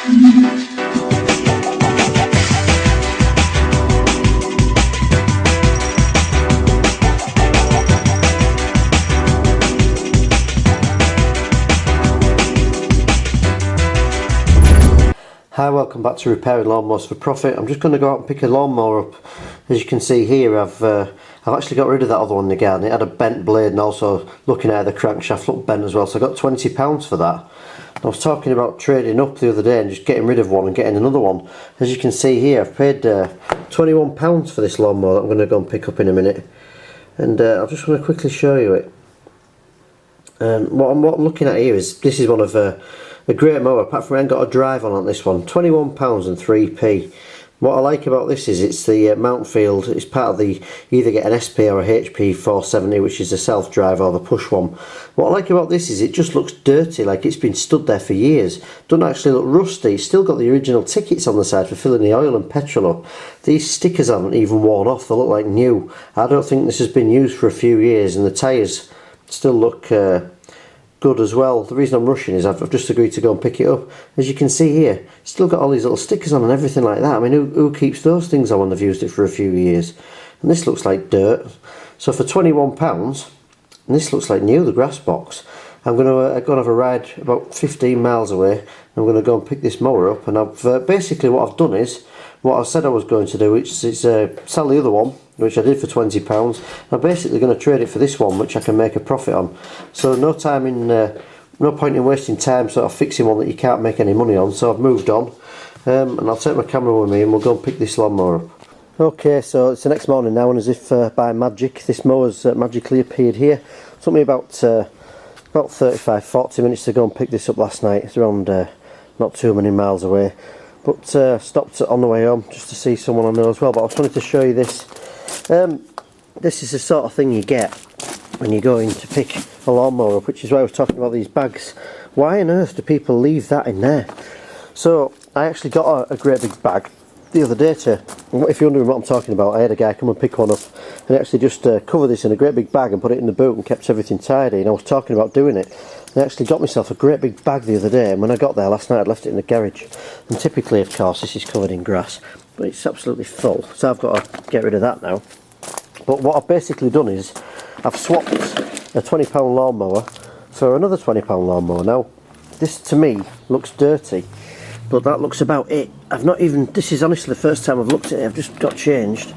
Hi, welcome back to Repairing Lawnmowers for Profit. I'm just going to go out and pick a lawnmower up. As you can see here, I've actually got rid of that other one in the garden. It had a bent blade, and also looking at the crankshaft looked bent as well, so I got £20 for that. I was talking about trading up the other day and just getting rid of one and getting another one. As you can see here, I've paid £21 for this lawnmower that I'm going to go and pick up in a minute, and I'm just going to quickly show you it. What I'm looking at here is, this is one of a great mower, apart from I ain't got a drive on this one. £21 and 3p. What I like about this is it's the Mountfield. It's part of the, you either get an SP or a HP 470, which is the self-drive, or the push one. What I like about this is it just looks dirty, like it's been stood there for years. Doesn't actually look rusty. It's still got the original tickets on the side for filling the oil and petrol up. These stickers haven't even worn off, they look like new. I don't think this has been used for a few years, and the tyres still look good as well. The reason I'm rushing is I've just agreed to go and pick it up. As you can see here, it's still got all these little stickers on and everything like that. I mean, who keeps those things on when they've used it for a few years? And this looks like dirt. So for £21, and this looks like new, the grass box, I'm going to go and have a ride about 15 miles away. I'm going to go and pick this mower up, and I've basically what I've done is what I said I was going to do, which is sell the other one, which I did for £20. I'm basically going to trade it for this one, which I can make a profit on. So no point in wasting time sort of fixing one that you can't make any money on. So I've moved on, and I'll take my camera with me and we'll go and pick this lawnmower up. Okay, so it's the next morning now, and as if by magic, this mower's magically appeared here. It took me about 35-40 minutes to go and pick this up last night. It's around not too many miles away, but stopped on the way home just to see someone I know as well. But I just wanted to show you this. This is the sort of thing you get when you're going to pick a lawnmower up, which is why I was talking about these bags. Why on earth do people leave that in there? So I actually got a great big bag the other day if you're wondering what I'm talking about, I had a guy come and pick one up and actually just cover this in a great big bag and put it in the boot and kept everything tidy, and I was talking about doing it. I actually got myself a great big bag the other day, and when I got there last night I'd left it in the garage, and typically of course this is covered in grass, but it's absolutely full, so I've got to get rid of that now. But what I've basically done is I've swapped a £20 lawnmower for another £20 lawnmower. Now this to me looks dirty, but that looks about it. I've not even, this is honestly the first time I've looked at it. I've just got changed.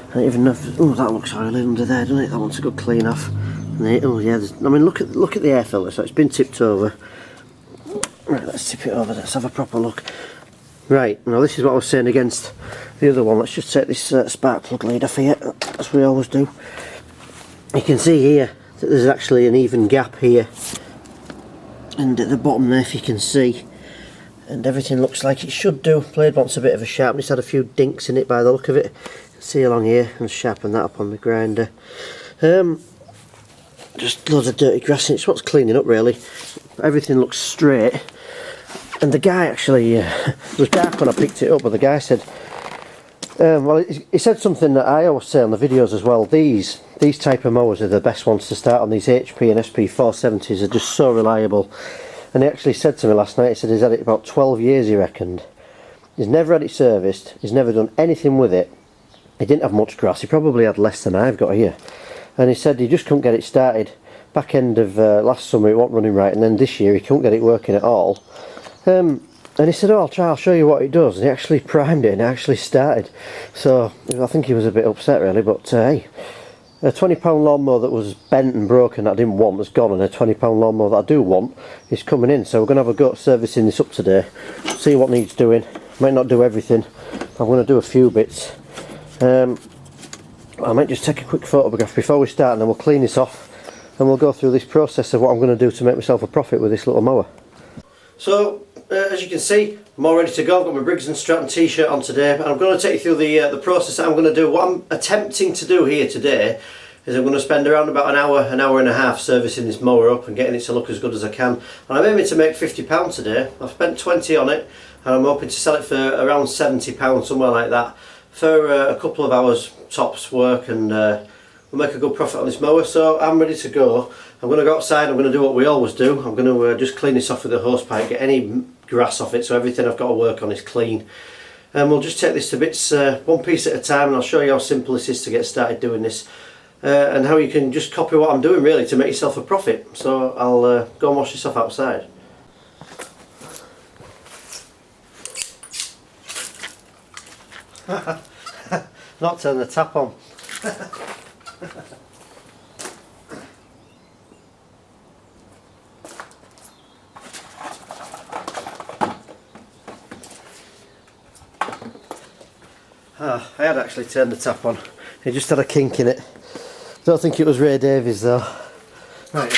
I don't even know if, oh, that looks oily under there, doesn't it? That wants a good clean off. And oh yeah, I mean look at the air filter, so it's been tipped over. Right, let's tip it over, let's have a proper look. Right, now this is what I was saying against the other one. Let's just take this spark plug lead off here, as we always do. You can see here that there's actually an even gap here, and at the bottom there, if you can see, and everything looks like it should do. Blade wants a bit of a sharpen. It's had a few dinks in it by the look of it. You can see along here, and sharpen that up on the grinder. Just loads of dirty grass, and it's what's cleaning up really. Everything looks straight. And the guy actually, it was dark when I picked it up, but the guy said, well, he said something that I always say on the videos as well. These type of mowers are the best ones to start on. These HP and SP 470s are just so reliable. And he actually said to me last night, he said he's had it about 12 years, he reckoned. He's never had it serviced, he's never done anything with it. He didn't have much grass, he probably had less than I've got here. And he said he just couldn't get it started. Back end of last summer it wasn't running right, and then this year he couldn't get it working at all. And he said, oh, I'll show you what it does. And he actually primed it and it actually started. So I think he was a bit upset really, but hey, a £20 lawnmower that was bent and broken that I didn't want has gone, and a £20 lawnmower that I do want is coming in. So we're going to have a go at servicing this up today, see what needs doing. Might not do everything, I'm going to do a few bits. I might just take a quick photograph before we start, and then we'll clean this off and we'll go through this process of what I'm going to do to make myself a profit with this little mower. So as you can see, I'm all ready to go. I've got my Briggs & Stratton t-shirt on today, and I'm going to take you through the process that I'm going to do. What I'm attempting to do here today is I'm going to spend around about an hour and a half servicing this mower up and getting it to look as good as I can. And I'm aiming to make £50 today. I've spent 20 on it, and I'm hoping to sell it for around £70, somewhere like that, for a couple of hours tops work, and we'll make a good profit on this mower. So I'm ready to go. I'm going to go outside, I'm going to do what we always do. I'm going to just clean this off with a hose pipe, get any grass off it, so everything I've got to work on is clean. And we'll just take this to bits, one piece at a time, and I'll show you how simple this is to get started doing this, and how you can just copy what I'm doing really to make yourself a profit. So I'll go and wash this off outside. Not turn the tap on. I had actually turned the tap on. It just had a kink in it. Don't think it was Ray Davies though. Right.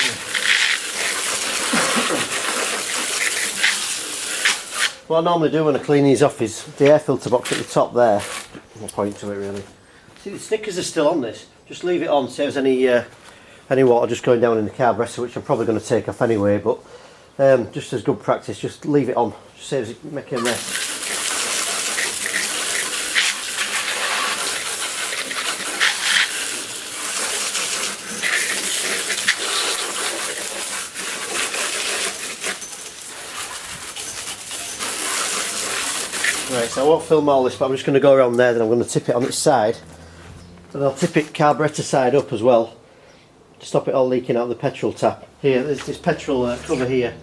What I normally do when I clean these off is the air filter box at the top there. I'll point to it really. See, the stickers are still on this. Just leave it on, saves any water just going down in the carburetor, which I'm probably going to take off anyway, but just as good practice, just leave it on. Just saves it making a mess. Right, so I won't film all this, but I'm just going to go around there, then I'm going to tip it on its side, and I'll tip it carburetor side up as well to stop it all leaking out of the petrol tap. Here, there's this petrol cover here,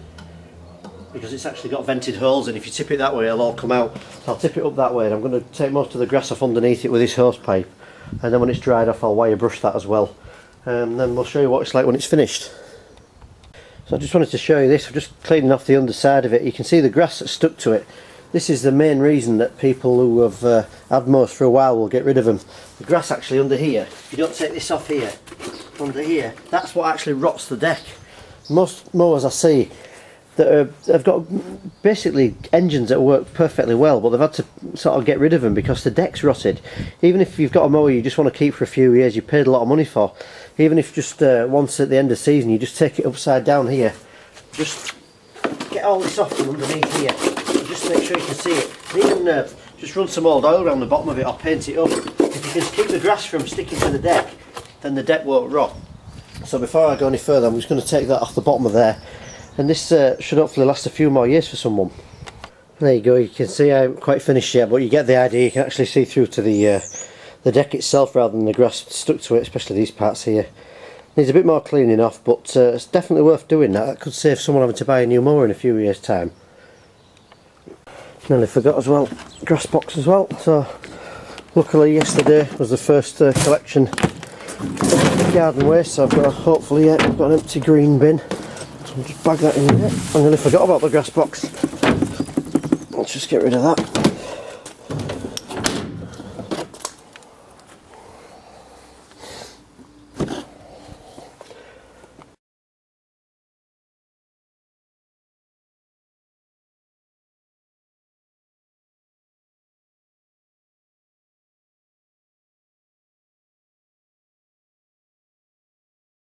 because it's actually got vented holes, and if you tip it that way it'll all come out. So I'll tip it up that way, and I'm going to take most of the grass off underneath it with this hose pipe, and then when it's dried off I'll wire brush that as well, and then we'll show you what it's like when it's finished. So I just wanted to show you this. I'm just cleaning off the underside of it. You can see the grass that's stuck to it. This is the main reason that people who have had mowers for a while will get rid of them. The grass actually under here, if you don't take this off here, under here, that's what actually rots the deck. Most mowers I see that have got basically engines that work perfectly well, but they've had to sort of get rid of them because the deck's rotted. Even if you've got a mower you just want to keep for a few years, you paid a lot of money for, even if just once at the end of the season you just take it upside down here, just get all this off from underneath here. Just make sure you can see it. And even just run some old oil around the bottom of it or paint it up. If you can keep the grass from sticking to the deck, then the deck won't rot. So before I go any further, I'm just going to take that off the bottom of there, and this should hopefully last a few more years for someone. There you go. You can see I haven't quite finished yet, but you get the idea. You can actually see through to the deck itself rather than the grass stuck to it, especially these parts here. Needs a bit more cleaning off, but it's definitely worth doing that. That could save someone having to buy a new mower in a few years' time. Nearly forgot as well, grass box as well. So luckily yesterday was the first collection of garden waste, so I've got hopefully I've got an empty green bin. So I'll just bag that in there. I nearly forgot about the grass box. Let's just get rid of that.